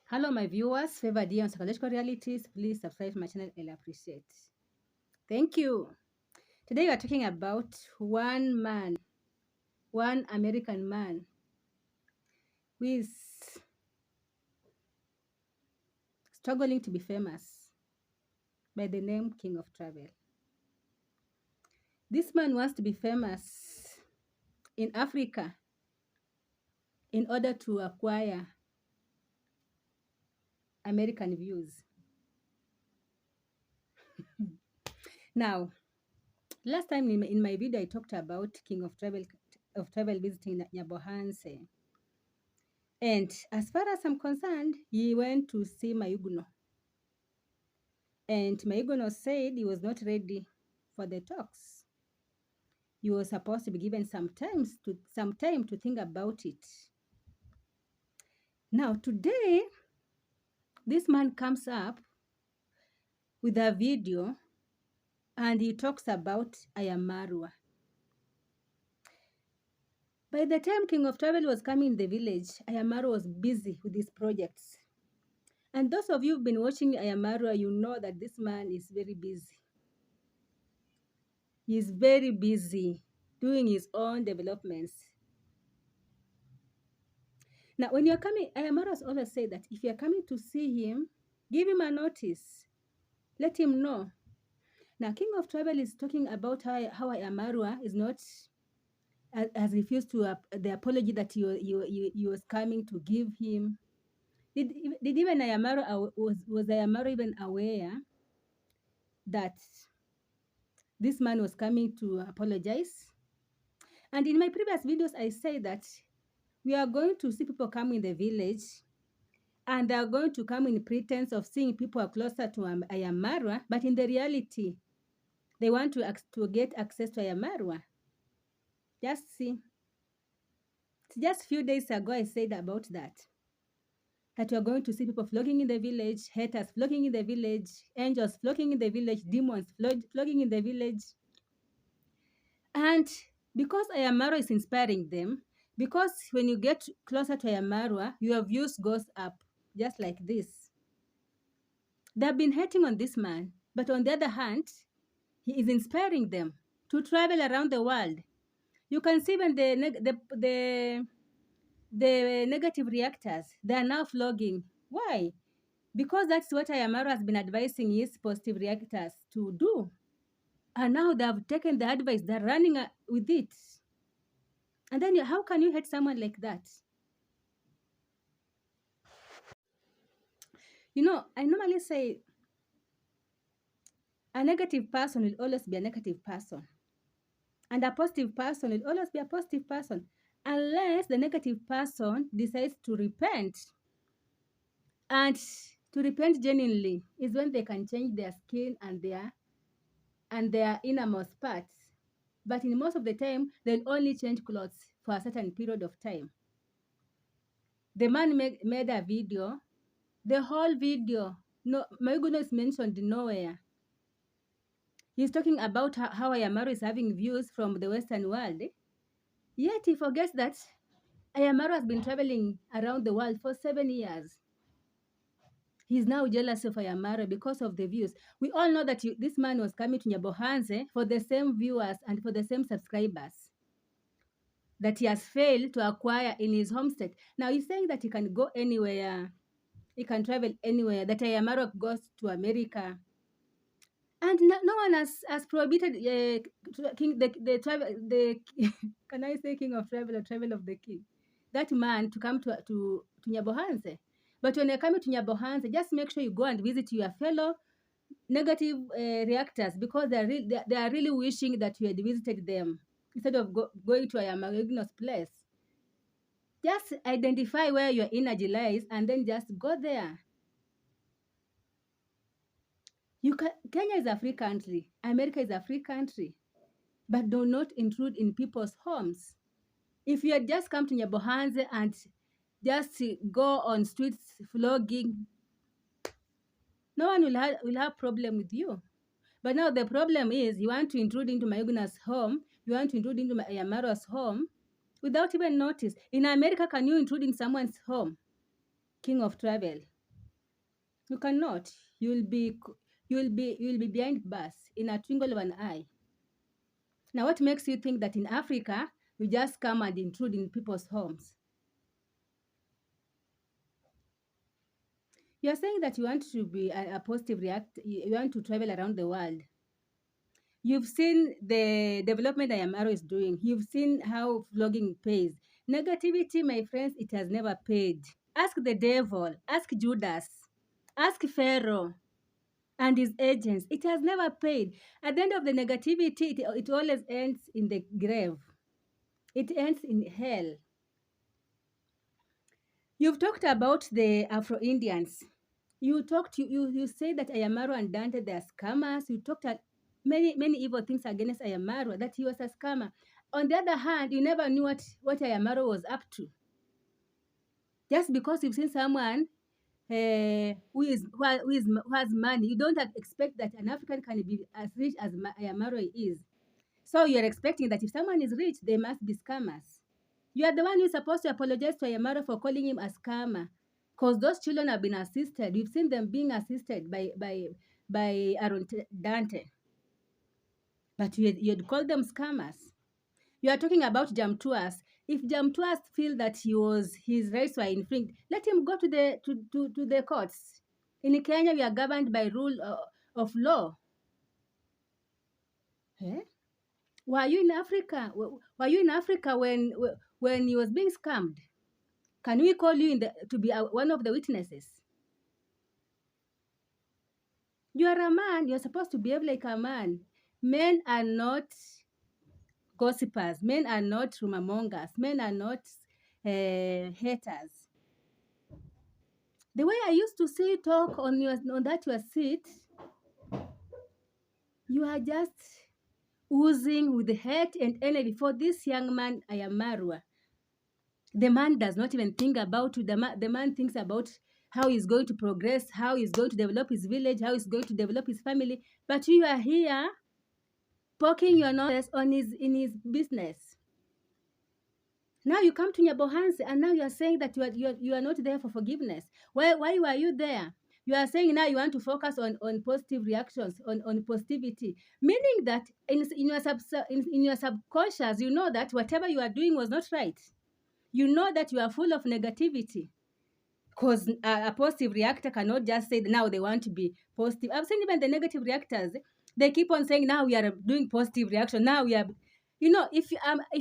Hello, my viewers. Favored on psychological realities. Please subscribe to my channel. I'll appreciate. Thank you. Today we are talking about one man, one American man, who is struggling to be famous by the name King of Travel. This man wants to be famous in Africa in order to acquire American views. Now, last time in my video, I talked about King of Travel visiting Nyabohanse. And as far as I'm concerned, he went to see Mayuguno. And Mayuguno said he was not ready for the talks. He was supposed to be given some time to think about it. Now, today, this man comes up with a video and he talks about IAM MARWA. By the time King of Travel was coming in the village, IAM MARWA was busy with his projects. And those of you who've been watching IAM MARWA, you know that this man is very busy. He's very busy doing his own developments. Now, when you're coming, IAM MARWA always say that if you're coming to see him, give him a notice. Let him know. Now, King of Travel is talking about how IAM MARWA is not, has refused to the apology that he was coming to give him. Did even IAM MARWA, was IAM MARWA even aware that this man was coming to apologize? And in my previous videos, I say that we are going to see people come in the village and they are going to come in pretense of seeing people are closer to IAM MARWA, but in the reality, they want to get access to IAM MARWA. Just see. Just a few days ago, I said about that we are going to see people flocking in the village, haters flocking in the village, angels flocking in the village, demons flocking in the village. And because IAM MARWA is inspiring them, because when you get closer to IAM MARWA, your views goes up, just like this. They've been hating on this man, but on the other hand, he is inspiring them to travel around the world. You can see when the negative reactors, they are now flogging. Why? Because that's what IAM MARWA has been advising his positive reactors to do. And now they have taken the advice, they're running with it. And then how can you hate someone like that? You know, I normally say a negative person will always be a negative person. And a positive person will always be a positive person. Unless the negative person decides to repent. And to repent genuinely is when they can change their skin and their innermost parts. But in most of the time, they'll only change clothes for a certain period of time. The man made a video. The whole video, no, my goodness, mentioned nowhere. He's talking about how IAM MARWA is having views from the Western world. Yet he forgets that IAM MARWA has been traveling around the world for 7 years. He's now jealous of IAM MARWA because of the views. We all know that this man was coming to Nyabohanse for the same viewers and for the same subscribers that he has failed to acquire in his home state. Now he's saying that he can go anywhere, he can travel anywhere, that IAM MARWA goes to America. And no one has prohibited King, can I say King of Travel or Travel of the King? That man to come to Nyabohanse. But when you're coming to Nyabohanse, just make sure you go and visit your fellow negative reactors, because they are really wishing that you had visited them instead of going to IAM MARWA's place. Just identify where your energy lies and then just go there. Kenya is a free country. America is a free country. But do not intrude in people's homes. If you had just come to Nyabohanse and just go on streets flogging, no one will have problem with you. But now the problem is you want to intrude into Mayuguna's home, you want to intrude into IAM MARWA's home without even notice. In America, can you intrude in someone's home? King of Travel. You cannot. You'll be you'll be behind bars in a twinkle of an eye. Now, what makes you think that in Africa you just come and intrude in people's homes? You are saying that you want to be a positive react. You want to travel around the world. You've seen the development IAM MARWA is doing. You've seen how vlogging pays. Negativity, my friends, it has never paid. Ask the devil. Ask Judas. Ask Pharaoh and his agents. It has never paid. At the end of the negativity, it always ends in the grave. It ends in hell. You've talked about the Afro-Indians. You say that IAM MARWA and Dante, they are scammers. You talked at many evil things against IAM MARWA, that he was a scammer. On the other hand, you never knew what IAM MARWA was up to. Just because you've seen someone who has money, you don't expect that an African can be as rich as IAM MARWA is. So you're expecting that if someone is rich, they must be scammers. You are the one who's supposed to apologize to IAM MARWA for calling him a scammer, because those children have been assisted. We've seen them being assisted by Aaron Dante, but you'd call them scammers. You are talking about Jamtuas. If Jamtuas feel that his rights were infringed, let him go to the courts. In Kenya, we are governed by rule of law. Eh? Were you in Africa? Were you in Africa when he was being scammed? Can we call you to be one of the witnesses? You are a man. You're supposed to behave like a man. Men are not gossipers. Men are not rumormongers. Men are not haters. The way I used to see you talk on your seat, you are just oozing with hate and envy for this young man, IAM MARWA. The man does not even think about you. The man thinks about how he's going to progress, how he's going to develop his village, how he's going to develop his family. But you are here poking your nose in his business. Now you come to Nyabohansi and now you are saying that you are not there for forgiveness. Why were you there? You are saying now you want to focus on positive reactions, on positivity, meaning that in your subconscious, you know that whatever you are doing was not right. You know that you are full of negativity. Because a positive reactor cannot just say now they want to be positive. I've seen even the negative reactors, they keep on saying now we are doing positive reaction. Now we are, if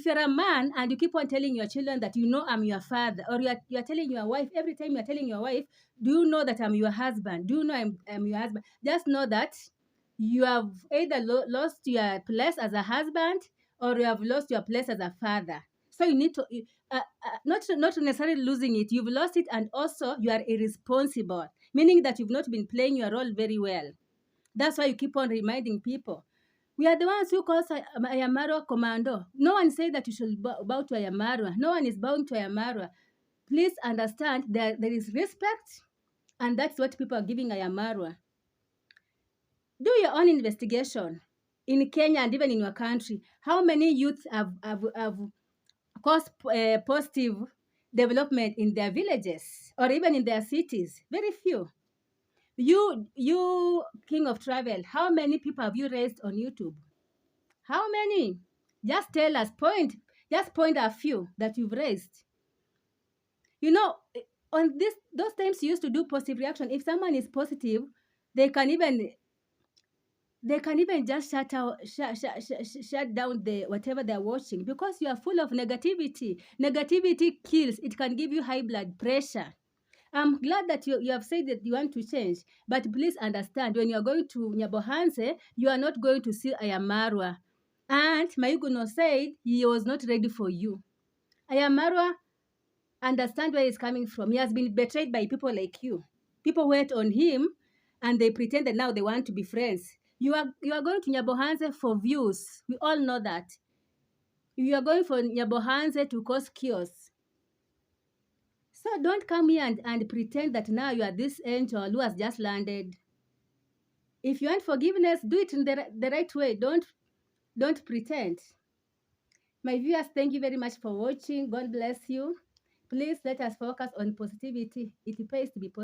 you're a man and you keep on telling your children that I'm your father, or you are telling your wife, every time you are telling your wife, do you know that I'm your husband? Do you know I'm your husband? Just know that you have either lost your place as a husband or you have lost your place as a father. So you need to not necessarily losing it. You've lost it, and also you are irresponsible, meaning that you've not been playing your role very well. That's why you keep on reminding people. We are the ones who call IAM MARWA commando. No one said that you should bow to IAM MARWA. No one is bowing to IAM MARWA. Please understand that there is respect, and that's what people are giving IAM MARWA. Do your own investigation in Kenya and even in your country. How many youths have caused positive development in their villages or even in their cities? Very few. You king of travel, how many people have you raised on YouTube? How many? Just tell us, just point a few that you've raised. On those times you used to do positive reaction. If someone is positive, they can even just shut down the whatever they're watching, because you are full of negativity. Negativity kills. It can give you high blood pressure. I'm glad that you have said that you want to change, but please understand, when you are going to Nyabohanse, you are not going to see IAM MARWA. And Mayuguno said he was not ready for you. IAM MARWA, understand where he's coming from. He has been betrayed by people like you. People wait on him and they pretend that now they want to be friends. You are going to Nyabohanse for views. We all know that. You are going for Nyabohanse to cause chaos. So don't come here and pretend that now you are this angel who has just landed. If you want forgiveness, do it in the right way. Don't pretend. My viewers, thank you very much for watching. God bless you. Please let us focus on positivity. It pays to be positive.